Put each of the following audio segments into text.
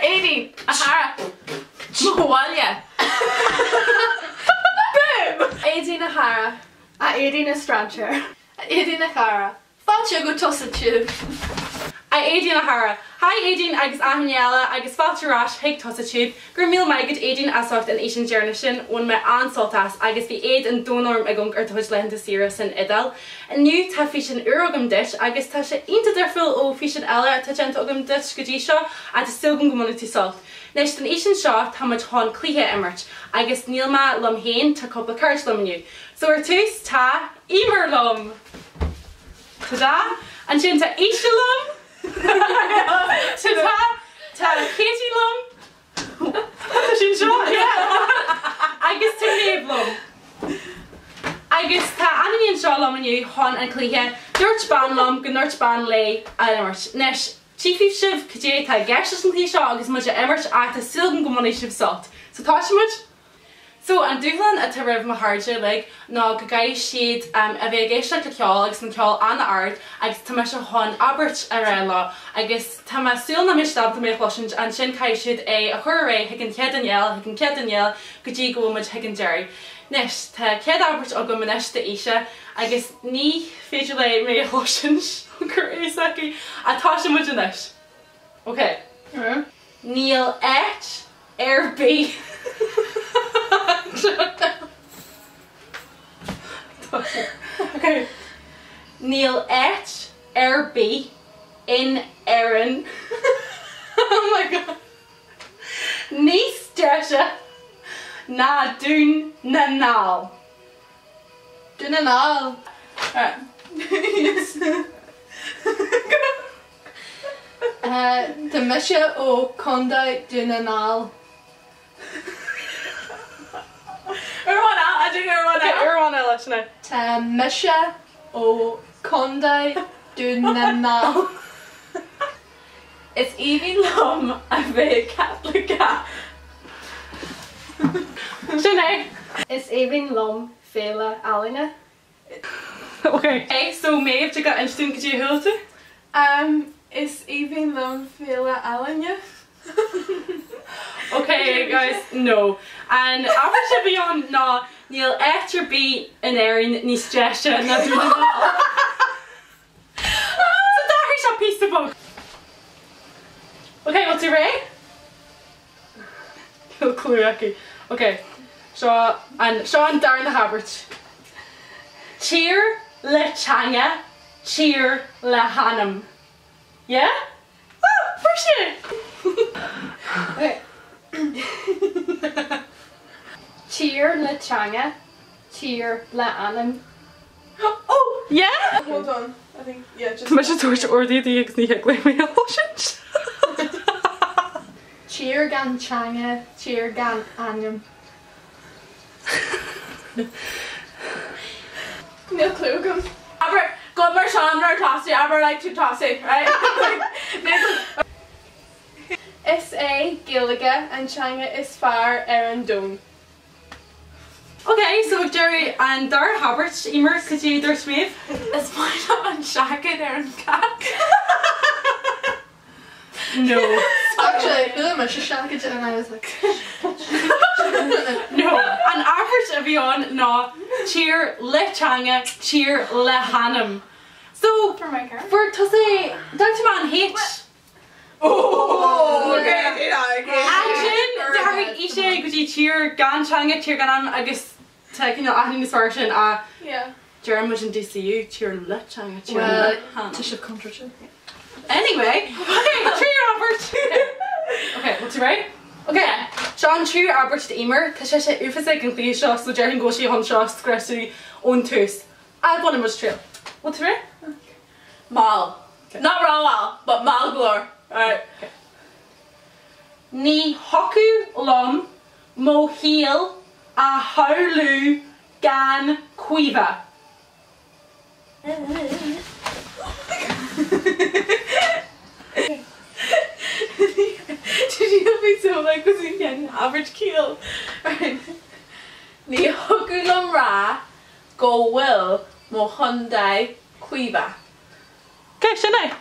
Éadaoin, a Chara. Mhuaile. Boom! Éadaoin a Chara. A Éadaoin a Strancher. Éadaoin a Chara. Fáilte go Tusa tube. Éadaoin a Chara. Hi Éadaoin agus Ahaniela agus fáilterás heag Tusa tube. Gur míl maigad Éadaoin asácht an Asian Journey sin ón me ansoltas agus bhí éad an dónorm ag ar tuis lenta sira san idal. Nniu tá fhíseán uragam dis agus tá sé inta darfuil ó fhíseán eile tá gent agam dis go dtí seo a tá stilgam gomúnatí sult. Nes den Asian seo tá muid hán cluiche immert agus nílma lom héin tá coppla cairde lom aniu. So ar tús tá Eimear lom. Tada! An sin tá Áoise lom. Ta Katie lom. Sin seo? Agus tá Méabh lom. Agus tá Aníonn seo lom aniu hán an cluiche Dúirt Bean lom go Dúirt Bean Léi a immert. Nes tífih sibh cé tá gceiste an clí seo agus muid a immert a tá silgan go muna sibh sult. So tá sé muid? So an dúchlan a tá raibh mo háirde le ná go gaiith siad a bheith géiste le ceáil agus an ceáil an ard agus tá me se hán Albert a ré lá agus tá me súil na mistab mé chluint an sin caiith siad é a chur ré hic an cead Daniel hic an cead Daniel go dtí gomuid hic an Jerry. Nes tá cead Albert a go manis de Áoise agus ní féidir le mé chluint gur éasaí a tá sé muid inis. Ok. Níl éit ar bí. Okay. Níl éit ar bí in Éireann. Oh my god. Níos deise ná dún na nál. Dún na nál. Tá mise ó condaid dún na nál. Tá mise ó condaid dún na nál. Is Éadaoin lom a bheith Catholica. Sin Is Éadaoin lom féile allinge. Okay. Hey, so Méabh tu got instún go dtí thuilte? Is Éadaoin lom féile allinge. Okay guys, no. And after she be on na níl éit ar bí in Éireann níos deise na dún na nál. So that is a piece of book. Okay, what's your ray? Cool cluiche. Okay. Sean dar na Habert. Cheer le changa, cheer le hanam. Yeah? Oh, for shit. Okay. Cheer le changa, cheer le anam. Oh, yeah? Hold on. I think, yeah, just... Tá sé tuairte ordaí agus ní heag le mé sin. Cheer gan changa, cheer gan anam. No clue gum. Aber, go mar Sean or tossy, aber like to tossy, right? Is é Gaeilge and changa is far an dún. Okay, so Jerry and Dar Habert, Eimear, could you Dúirt Méabh? Is mine up on shacket and cack? No. Actually, I was just shocked and I was like... No. An Albert a bhí on ná cheer le changa, cheer le hanam. So, For my car? for Tusa, Dr. Man H. Oh, okay. Action, Dar Áoise go dtí cheer gan changa, cheer gan anam agus tá cinál aithnín is sin a Yeah. Jerry muid an DCU, cheer le changa, cheer Well, le hanam. to show contradiction. Anyway, okay, true Albert. Okay, what's your right? Okay, Sean true Albert to Eimear, tá sé sé ufasig an clí seo, so Jerry go sí hon seo scresu ón tús. I'll go on a much trail. What's your right? Mal. Okay. Not raw mal, but mal glore. Alright. Okay. Ní hocu lom mo híal a haulú gan cuiva. Did you help me so like was you getting average keel? Right. Ní hogulum ra go will mo Hyundai cuiva. Okay, sinna.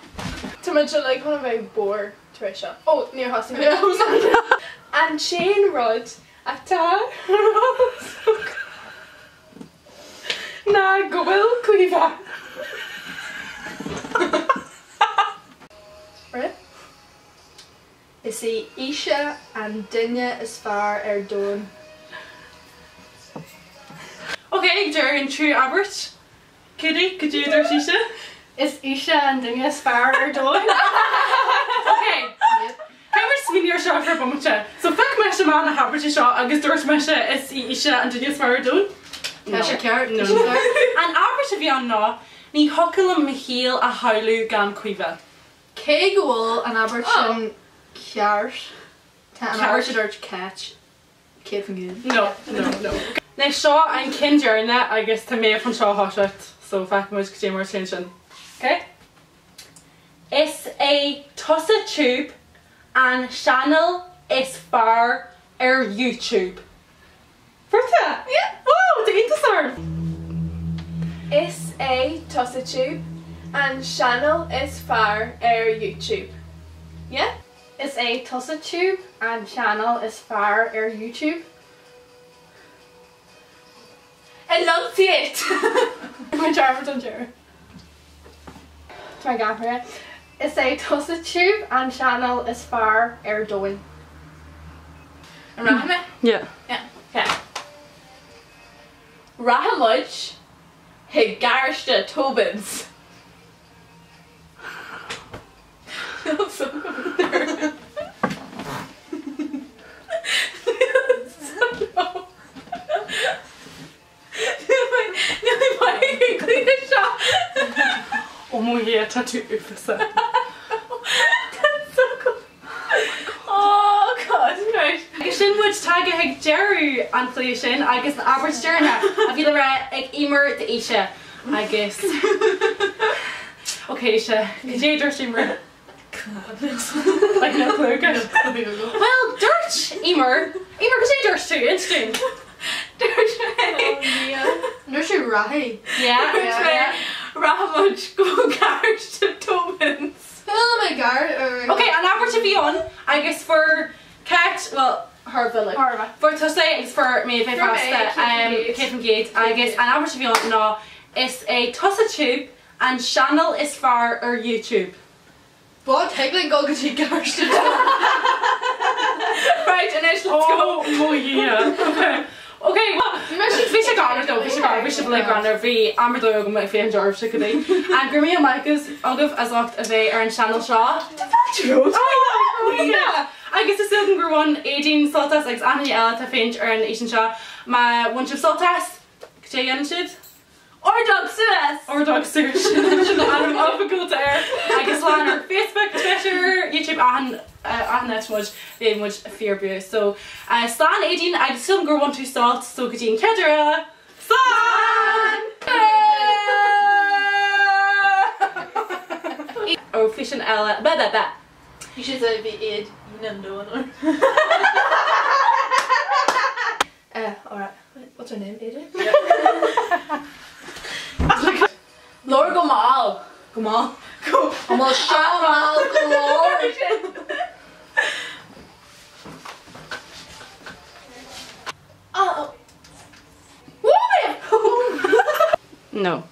To mention like one of my bored Trisha. Oh, near Hossie. And chain rod atá na gohfuil cluiche. Right? Is the Áoise and duine is fearr Éadaoin. Okay, during true Albert. Kitty, could you do Áoise? Is Áoise and duine is fearr Éadaoin. Okay. Caimar smíor seo for bumte. So fuck me se man a Albert seo agus dúirt me se is Áoise and duine is fearr Éadaoin. Tá sé ceart. No. An Albert a bhí an ná, ní hocail am híal a haulú gan cuive. Cé gohfuil an Albert sin ceart. Tá an Albert sin dúirt catch. Cé fan gúd. No. Nei seo an cindearna agus tá méabh an seo háisiart, so feich muid go dtí mar sin. Okay? Is a Tusa tube and channel is fearr YouTube. Bertha? Yeah. Oh, the interesting. Is a Tusa tube and channel is fearr YouTube. Yeah? Is a Tusa tube and channel is fearr YouTube. Enunciate! My driver done Chara. Try again for it. Is a Tusa tube and channel is fearr Éadaoin. Rahama? Yeah. Yeah. Okay. Rahamuch Higarsta Tobins. That's so good. Oh my god, tattoo Ufasa. That's so cool. Oh god, right. Agus sin would tag a hig Jerry an play sin agus na Albert Journa a bhí le ra ag Eimear de Áoise agus. Okay, Áoise, dé dúirt Eimear. Like no clue, good. Well, dúirt Eimear. Eimear, go dé dúirt tú, interesting. No sé rahi. Yeah. Rahamuch go Garsta Tobins. Oh my god. Okay, an Albert a bhí on agus for cat, well, her village. For Tusa is for Méabh pasta, Cape Gate, agus an Albert a bhí on ná is a Tusa tube and channel is fearr YouTube. But Hegling go get you Garsta. Right, and let's go. Oh yeah. Okay, well, we should go on though. We should like on every Amber dog my fan George should be. And Grimmy and Micah's Oguf as locked away are in Channel Shaw. Oh yeah. I guess the second group one 18 saltas like Annie Ella to Finch or in Asian Shaw. My one chip saltas. Could you get it? Or dog Suez. Or dog search. I'm off a cool air. I guess on our Facebook, Twitter, YouTube, and that much, very much fear abuse. So, Slan 18, I still go on to salt, so could you Chara. Slan! Oh, Físeán Ella. Blah. You should say be Ed, nDúirt. Alright. What's her name? Ada? Lord Gamal. Gamal. Gamal Shamal Lord. Oh. No.